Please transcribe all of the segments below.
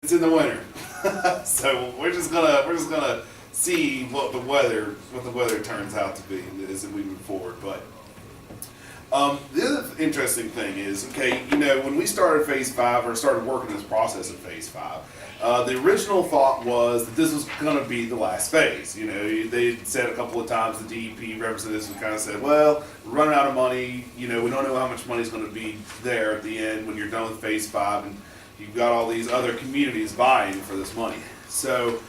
It's in the winter, so we're just gonna see what the weather turns out to be as we move forward. But the other interesting thing is, okay, when we started Phase 5 or started working this process of Phase 5, the original thought was that this was going to be the last phase. They said a couple of times, the DEP representatives kind of said, well, we're running out of money. We don't know how much money is going to be there at the end when you're done with Phase 5, and you've got all these other communities vying for this money. So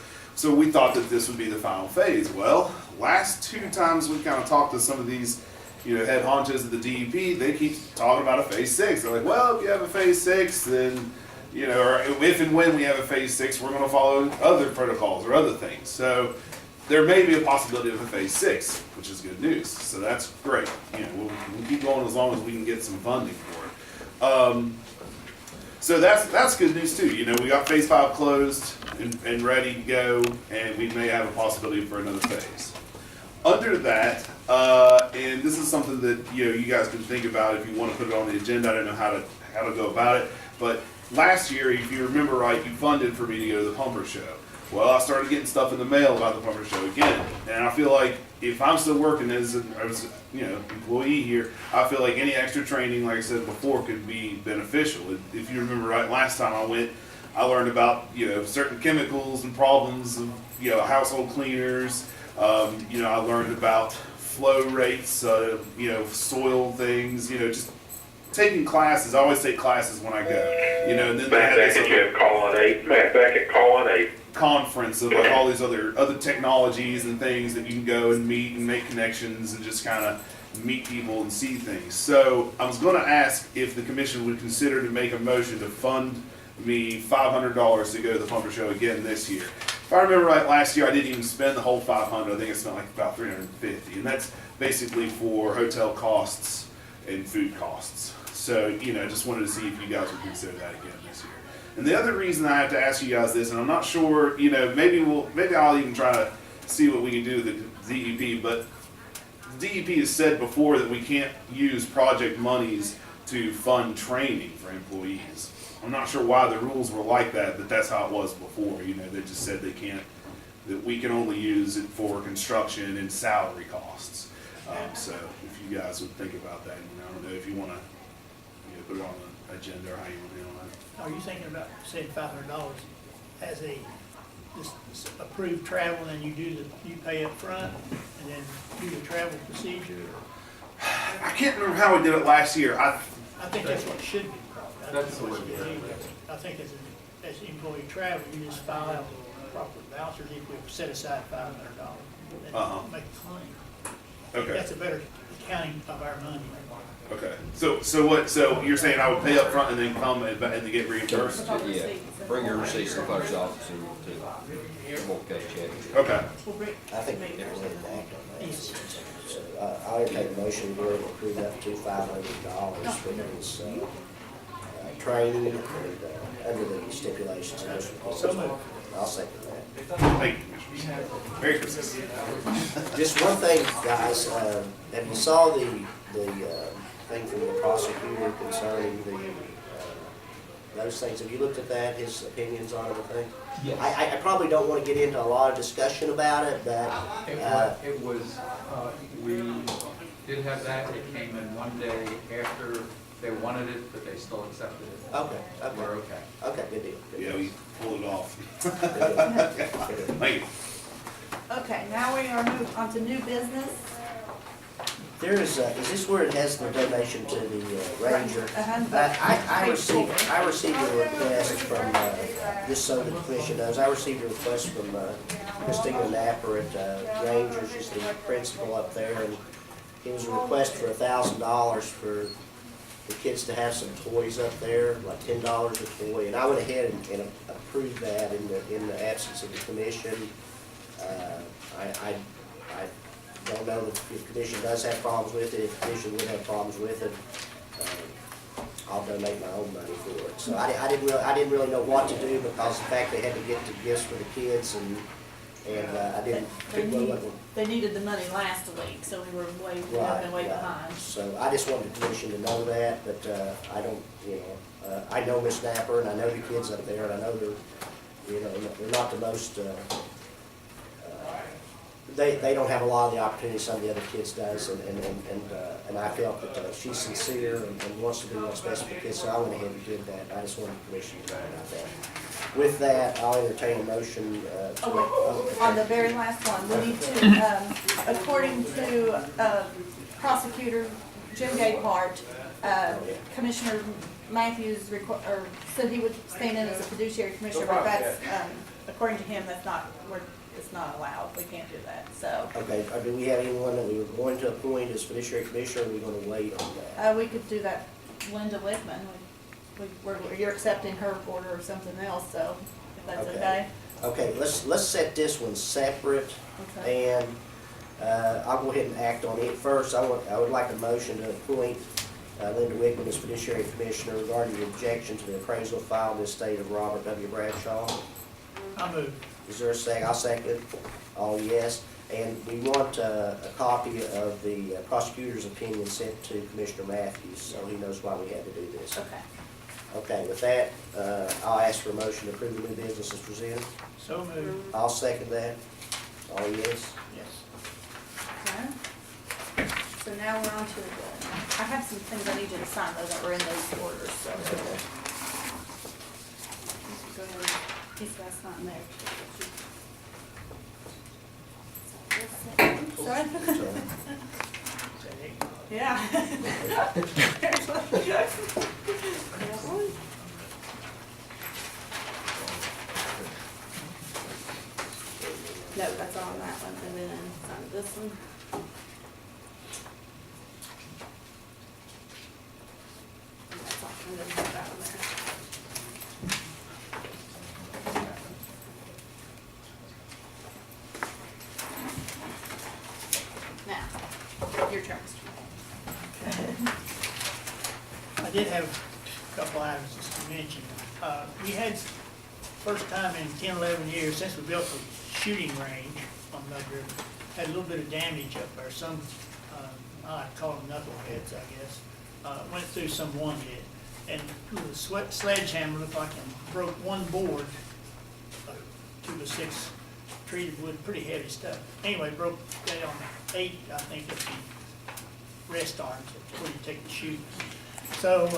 we thought that this would be the final phase. Well, last two times we kind of talked to some of these head honchos at the DEP, they keep talking about a Phase 6. They're like, well, if you have a Phase 6, then, or if and when we have a Phase 6, we're going to follow other protocols or other things. So there may be a possibility of a Phase 6, which is good news. So that's great. We'll keep going as long as we can get some funding for it. So that's good news too. We got Phase 5 closed and ready to go, and we may have a possibility for another phase. Under that, and this is something that you guys can think about if you want to put it on the agenda. I don't know how to go about it, but last year, if you remember right, you funded for me to go to the Pumper Show. Well, I started getting stuff in the mail about the Pumper Show again, and I feel like if I'm still working as an employee here, I feel like any extra training, like I said before, could be beneficial. If you remember right, last time I went, I learned about certain chemicals and problems of household cleaners. I learned about flow rates, soil things. Just taking classes. I always take classes when I go. And then they had this back at Colin 8. Conference of like all these other technologies and things that you can go and meet and make connections and just kind of meet people and see things. So I was going to ask if the commission would consider to make a motion to fund me $500 to go to the Pumper Show again this year. If I remember right, last year I didn't even spend the whole $500. I think I spent like about $350, and that's basically for hotel costs and food costs. So just wanted to see if you guys would consider that again this year. And the other reason I have to ask you guys this, and I'm not sure, maybe I'll even try to see what we can do with the DEP, but the DEP has said before that we can't use project monies to fund training for employees. I'm not sure why the rules were like that, but that's how it was before. They just said that we can only use it for construction and salary costs. So if you guys would think about that, I don't know if you want to put it on the agenda or how you want to handle that. Are you thinking about saying $500 as just approved travel, and then you pay up front and then do the travel procedure? I can't remember how we did it last year. I think that's what it should be. That's the way we do it. I think as employee travel, you just file out proper vouchers if we set aside $500 and make a claim. Okay. That's a better accounting of our money. Okay. So you're saying I would pay up front and then come and to get reimbursed? Yeah, bring your receipts to the clerk's office and we'll cut a check. Okay. I think we can really act on that. Yes. So I'll take a motion to approve up to $500 for this training and under the stipulations. So moved. I'll second that. Thank you, Commissioner. Merry Christmas. Just one thing, guys, have you saw the thing from the prosecutor concerning those things? Have you looked at that, his opinions on everything? Yes. I probably don't want to get into a lot of discussion about it, but It was, we did have that, it came in one day after they wanted it, but they still accepted it. okay, We're okay. okay, good deal. Good Yeah, deal. we pulled it off. Good deal. Thank you. Okay, now we are moving on to new business. There is this where it has the donation to the Ranger? Uh-huh. I received a request from, just so the commission knows, I received a request from Christina Napper at Rangers, she's the principal up there, and it was a request for $1,000 for the kids to have some toys up there, like $10 a toy, and I went ahead and approved that in the absence of the commission. I don't know if the commission does have problems with it. If the commission would have problems with it, I'll donate my own money for it. So I didn't really know what to do because of the fact they had to get the gifts for the kids, and I didn't. They needed the money last week, so we were way behind. So I just wanted the commission to know that, but I don't, I know Miss Napper and I know the kids up there, and I know they're not the most, they don't have a lot of the opportunities some of the other kids does, and I felt that she's sincere and wants to do what's best for the kids, so I went ahead and did that. I just wanted the commission to know about that. With that, I'll entertain a motion, On the very last one, we need to, according to, prosecutor Jim Gayhart, Commissioner Matthews said he would stand in as a fiduciary commissioner, but that's, according to him, it's not allowed, we can't do that, so. Okay, do we have anyone that we were going to appoint as fiduciary commissioner, or are we gonna wait on that? We could do that, Linda Wickman, you're accepting her order or something else, so, if that's okay. Okay, let's set this one separate, Okay. and, I'll go ahead and act on it. First, I would like a motion to appoint Linda Wickman as fiduciary commissioner regarding the objection to the appraisal filed in the estate of Robert W. Bradshaw. I'll move. Is there a second? I'll second. All yes. And we want a copy of the prosecutor's opinion sent to Commissioner Matthews, so he knows why we had to do this. Okay. Okay, with that, I'll ask for a motion to approve the new business as presented. So moved. I'll second that. All yes. Yes. Okay. So now we're on to I have some things I need you to sign, though, that were in those orders, so. Go ahead. He's got something there. Sorry. Yeah. No, that's all on that one, and then sign this one. And that's all, and then put that one there. Now, your turn, Mr. I did have a couple items just to mention. We had, first time in 10, 11 years since we built the shooting range on Mud River, had a little bit of damage up there. Some, I'd call them knuckleheads, I guess, went through some one did. And the sledgehammer looked like it broke one board, 2 by 6 treated wood, pretty heavy stuff. Anyway, broke that on 8, I think, of the rest arms where you take the shoot. So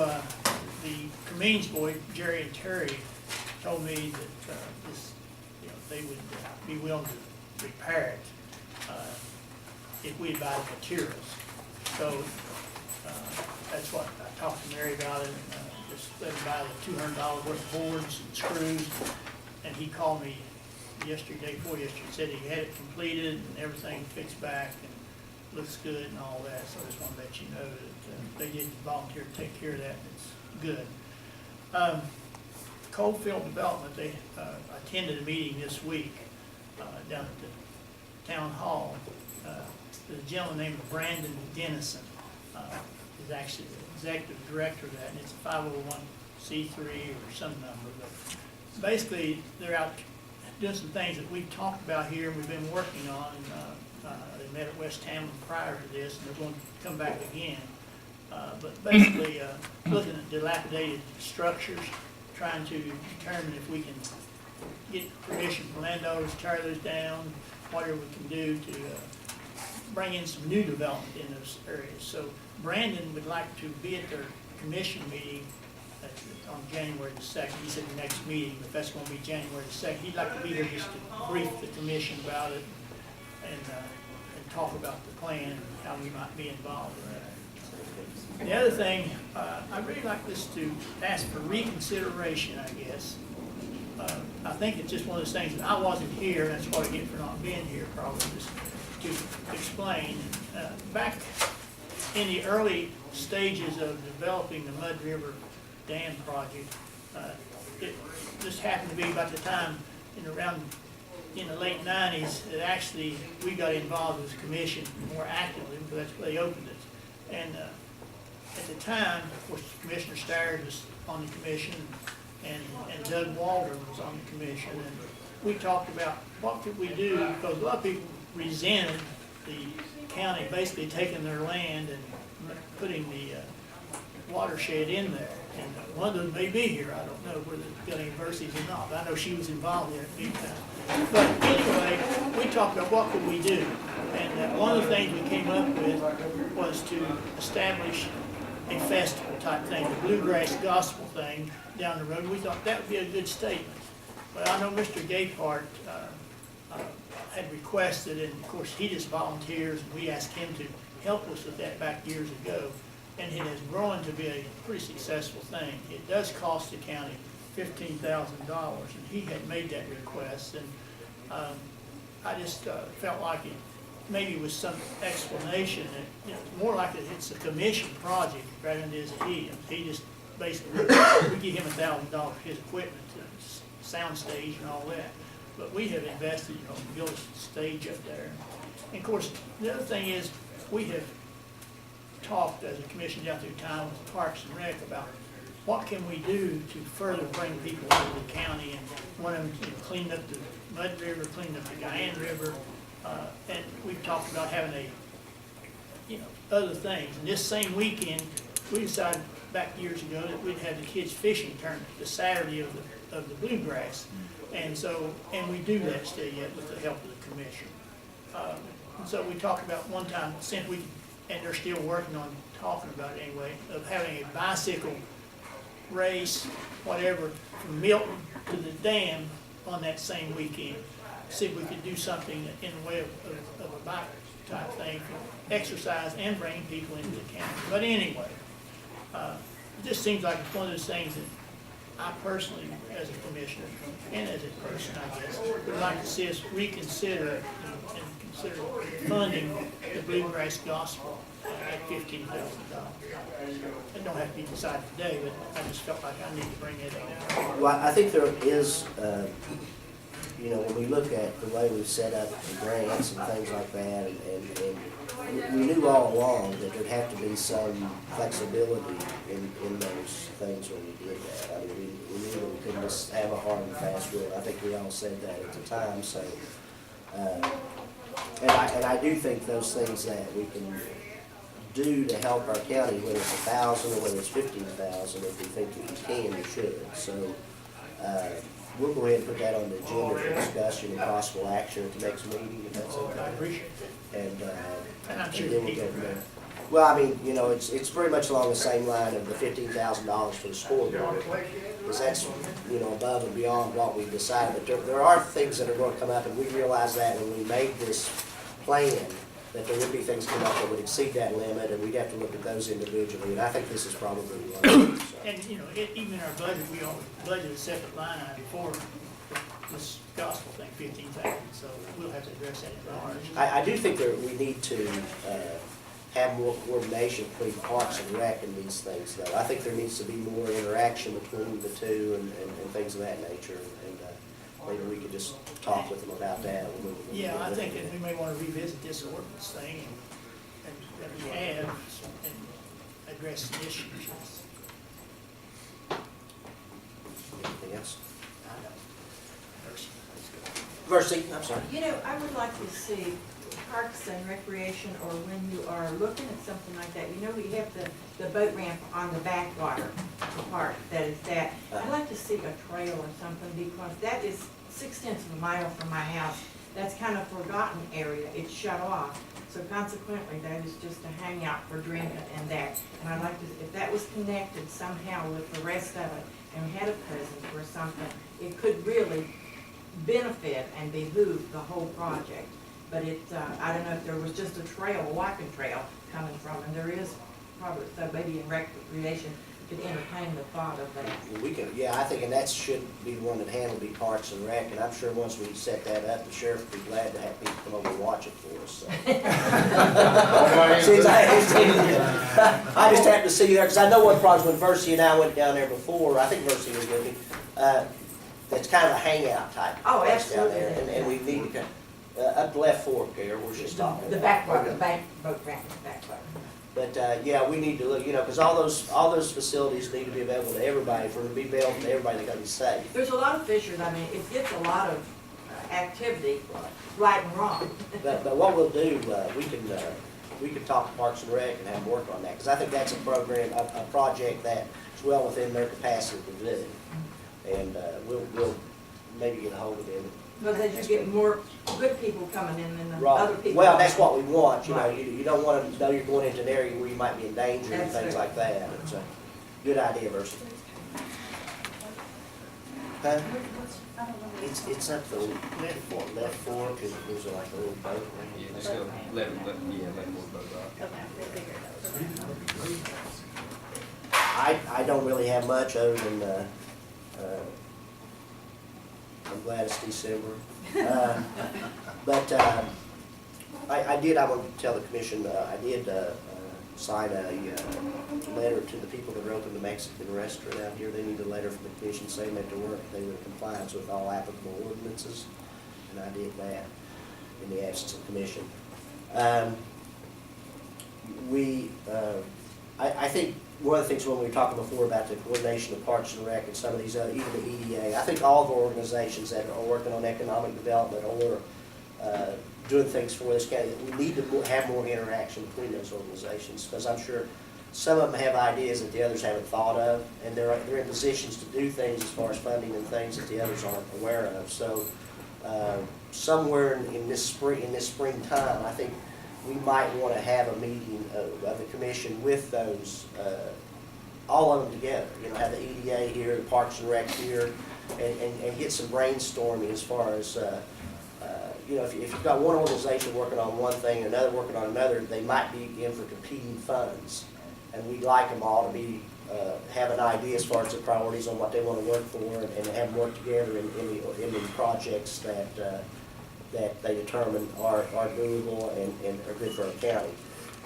the Cummings boy, Jerry and Terry, told me that this, they would be willing to repair it if we buy the materials. So that's what I talked to Mary about it, and just let him buy the $200 worth of boards and screws. And he called me yesterday, before yesterday, said he had it completed and everything fixed back and looks good and all that. So I just want to let you know that they did volunteer to take care of that, and it's good. Coalfield Development, they attended a meeting this week down at the town hall. There's a gentleman named Brandon Dennison is actually the executive director of that, and it's a 501c3 or some number. But basically, they're out doing some things that we've talked about here and we've been working on. They met at West Hamlin prior to this, and they're going to come back again. But basically, looking at dilapidated structures, trying to determine if we can get permission from landowners to tear those down, whatever we can do to bring in some new development in those areas. So Brandon would like to be at their commission meeting on January the 2nd. He said the next meeting, but that's going to be January the 2nd. He'd like to be here just to brief the commission about it and talk about the plan and how we might be involved in that. The other thing, I'd really like this to ask for reconsideration, I guess. I think it's just one of those things that I wasn't here, that's what I get for not being here, probably, just to explain. Back in the early stages of developing the Mud River Dam project, it just happened to be about the time in the late 90s that actually we got involved as a commission more actively, because that's where they opened it. And at the time, of course, Commissioner Starrett was on the commission, and Doug Waldron was on the commission, and we talked about what could we do, because a lot of people resented the county basically taking their land and putting the watershed in there. And one of those may be here, I don't know whether it's got any verses or not, but I know she was involved in it big time. But anyway, we talked about what could we do, and one of the things we came up with was to establish a festival type thing, the bluegrass gospel thing down the road. We thought that would be a good statement. But I know Mr. Gapehart had requested, and of course he just volunteers, and we asked him to help us with that back years ago. And it has grown to be a pretty successful thing. It does cost the county $15,000, and he had made that request. And I just felt like it maybe with some explanation that, you know, it's more like it's a commission project rather than it is a he. He just basically, we give him $1,000 for his equipment, sound stage and all that. But we have invested, you know, to build a stage up there. And of course, the other thing is, we have talked as a commission down through time with Parks and Rec about what can we do to further bring people into the county, and one of them, you know, clean up the Mud River, clean up the Guyan River, and we've talked about having a, you know, other things. And this same weekend, we decided back years ago that we'd have the kids fishing tournament, the Saturday of the bluegrass. And so, and we do that still yet with the help of the commission. And so we talked about one time, since we, and they're still working on talking about it anyway, of having a bicycle race, whatever, from Milton to the dam on that same weekend. See if we could do something in the way of a bike type thing, for exercise and bringing people into the county. But anyway, it just seems like it's one of those things that I personally, as a commissioner, and as a person, I guess, would like to see us reconsider and consider funding the bluegrass gospel at $15,000. It don't have to be decided today, but I just felt like I need to bring it up. Well, I think there is, you know, when we look at the way we've set up the grants and things like that, and we knew all along that there'd have to be some flexibility in those things when we did that. I mean, we knew that we couldn't just have a hard and fast rule. I think we all said that at the time, so. And I do think those things that we can do to help our county, whether it's 1,000 or whether it's 15,000, if we think that we can, we should. So we'll go ahead and put that on the agenda for discussion and possible action at the next meeting, if that's okay. I appreciate it. And I'm sure then we'll people go from there. Well, I mean, you know, it's very much along the same line of the $15,000 for the scoreboard, because that's, you know, above and beyond what we decided. But there are things that are going to come up, and we realized that when we made this plan, that there would be things come up that would exceed that limit, and we'd have to look at those individually. And I think this is probably one of them. So. And, you know, even in our budget, we always budgeted a separate line item for this gospel thing, 15,000, so we'll have to address that in ours. I do think that we need to have more coordination between Parks and Rec and these things, though. I think there needs to be more interaction between the two and things of that nature, and maybe we could just talk with them about that. Yeah, I think that we may want to revisit this ordinance thing and that we have and address some issues. Anything else? I know. Versi, I'm sorry. You know, I would like to see Parks and Recreation, or when you are looking at something like that, you know, we have the boat ramp on the backwater part that is that. I'd like to see a trail or something, because that is 6/10 of a mile from my house. That's kind of forgotten area. It's shut off. So consequently, that is just a hangout for drinking and that. And I'd like to, if that was connected somehow with the rest of it and we had a presence or something, it could really benefit and behoove the whole project. But it, I don't know if there was just a trail, a walking trail coming from, and there is probably, so maybe in recreation, could entertain the thought of that. We can, yeah, I think, and that should be the one that handled be Parks and Rec, and I'm sure once we set that up, the sheriff would be glad to have people come over and watch it for us, so. Since I just happened to see you there, because I know one project when Versi and I went down there before, I think Versi was with me, it's kind of a hangout type. Oh, place down there, absolutely. and we need to, up left fork there, where she's talking. The backwater, the bank, boat ramp, the backwater. But, yeah, we need to look, you know, because all those facilities need to be available to everybody, for them to be available to everybody, they gotta be safe. There's a lot of fishers, I mean, it gets a lot of activity, right and wrong. But what we'll do, we can, we could talk to Parks and Rec and have them work on that, because I think that's a program, a project that is well within their capacity to do. And, we'll maybe get a hold of them. But then you get more good people coming in than the Right. other people. Well, that's what we want, you know, Right. you don't want to know you're going into an area where you might be in danger and That's things right. like that. It's a good idea, Mercy. Huh? It's up the left fork, and there's like a little boat. Yeah, just go, let more boat ride. I don't really have much other than, I'm glad it's December. But I want to tell the commission, I did sign a letter to the people that are open the Mexican restaurant out here. They need a letter from the commission saying that they were in compliance with all applicable ordinances, and I did that in the absence of commission. I think one of the things when we were talking before about the coordination of Parks and Rec and some of these, even the EDA, I think all the organizations that are working on economic development or doing things for this county, we need to have more interaction between those organizations, because I'm sure some of them have ideas that the others haven't thought of, and they're in positions to do things as far as funding and things that the others aren't aware of. So somewhere in this springtime, I think we might want to have a meeting of the commission with those, all of them together. You know, have the EDA here, the Parks and Rec here, and get some brainstorming as far as, you know, if you've got one organization working on one thing and another working on another, they might be in for competing funds. And we'd like them all to be, have an idea as far as the priorities on what they want to work for, and have them work together in the projects that they determine are doable and are good for our county.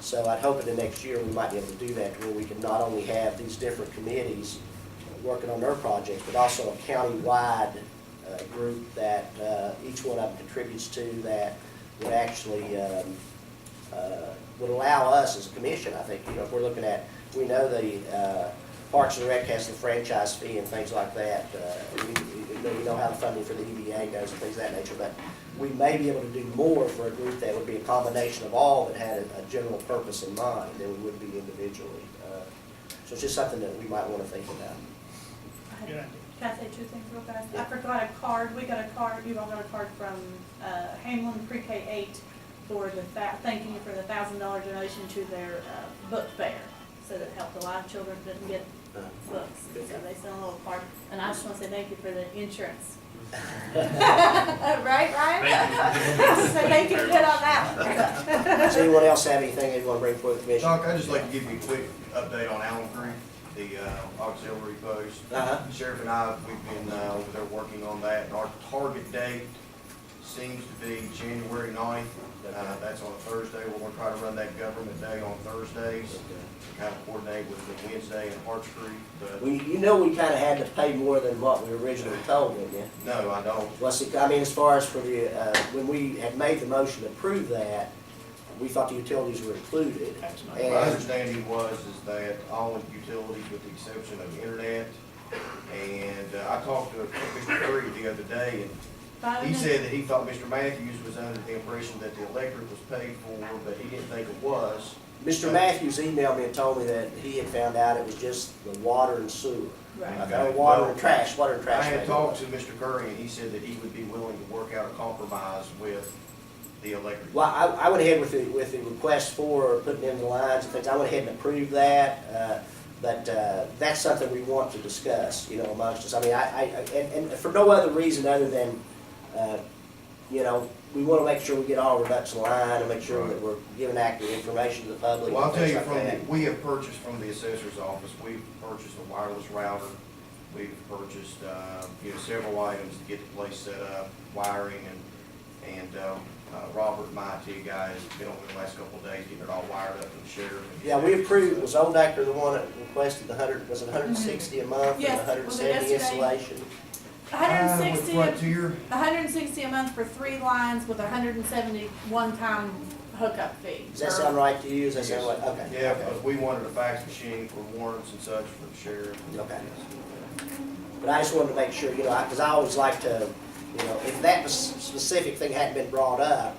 So I'd hope in the next year we might be able to do that, where we can not only have these different committees working on their projects, but also a county-wide group that each one of them contributes to, that would actually would allow us as a commission, I think, you know, if we're looking at, we know the Parks and Rec has the franchise fee and things like that. You know how the funding for the EDA goes and things of that nature, but we may be able to do more for a group that would be a combination of all that had a general purpose in mind than we would be individually. So it's just something that we might want to think about. Good idea. Can I say two things real fast? I forgot a card, we got a card, you all got a card from Hamlin Pre-K 8 for the, thanking you for the $1,000 donation to their book fair. So that helped a lot of children that didn't get books, so they sent a little card. And I just want to say thank you for the insurance. Right, Ryan? So thank you for good on that one. Does anyone else have anything they want to bring forward the commission? Doc, I'd just like to give you a quick update on Allen Creek, the auxiliary post. Uh-huh. Sheriff and I, we've been over there working on that, and our target date seems to be January 9th. That's on a Thursday. We're gonna try to run that government day on Thursdays, kind of coordinate with the Wednesday in Harts Creek, but You know we kind of had to pay more than what we originally told, didn't you? no, I don't. Well, see, I mean, as far as for the, when we had made the motion to approve that, we thought the utilities were included. That's not My And, understanding was that all utilities with the exception of internet, and I talked to Mr. Curry the other day, and he said that he thought Mr. Matthews was under the impression that the electric was paid for, but he didn't think it was. Mr. Matthews emailed me and told me that he had found out it was just the water and sewer. Right. Water and trash. I had talked to Mr. Curry, and he said that he would be willing to work out a compromise with the electric. Well, I went ahead with the request for putting in the lines and things. I went ahead and approved that. But that's something we want to discuss, you know, amongst us. I mean, and for no other reason other than, you know, we want to make sure we get all our ducks in line and make sure that we're giving accurate information to the public. Well, I'll and tell things you, like that. we have purchased from the assessor's office, we've purchased a wireless router, we've purchased, several items to get the place set up, wiring, and Robert, my IT guy, has been over the last couple of days getting it all wired up to the sheriff. Yeah, we approved, was Old Actor the one that requested the 100, was it 160 a month and Yes, 170 was it installation? 160, With Frontier, 160 a month for 3 lines with 170 one-time hookup fee. Does that sound right to you? Does that sound like, okay. yeah, okay. because we wanted a fax machine for warrants and such for the sheriff. Okay. But I just wanted to make sure, you know, because I always like to, you know, if that specific thing hadn't been brought up,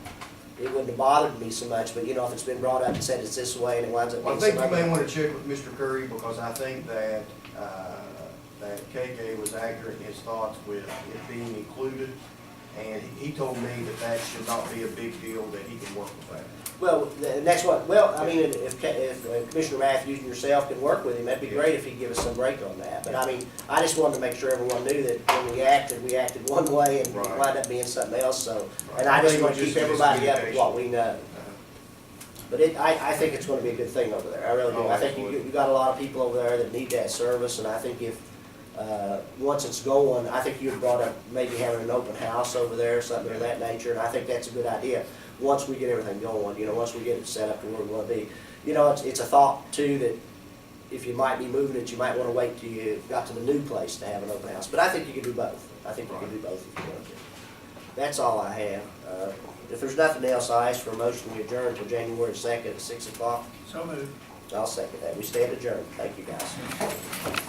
it wouldn't have bothered me so much, but you know, if it's been brought up and said it's this way and it winds up Well, I being think some you may other. want to check with Mr. Curry, because I think that, that KJ was accurate in his thoughts with it being included. And he told me that that should not be a big deal, that he can work with that. Well, and that's what, well, I mean, if Commissioner Matthews and yourself can work with him, that'd be great if he'd give us some break on that. But I mean, I just wanted to make sure everyone knew that when we acted one way and it Right. wound up being something else, so. Right. And I just I think want to it keep was just everybody up with what we know. Uh, But I think it's gonna be a good thing over there, I really do. Oh, I think you absolutely. got a lot of people over there that need that service, and I think if, once it's going, I think you had brought up maybe having an open house over there, something of that nature, and I think that's a good idea. Once we get everything going, you know, once we get it set up to where we wanna be. You know, it's a thought too, that if you might be moving it, you might wanna wait till you got to the new place to have an open house. But I think you can do both. I think you can do both if you want to. That's all I have. If there's nothing else, I ask for a motion to adjourn until January 2nd at 6 o'clock. So moved. I'll second that. We stand adjourned. Thank you, guys.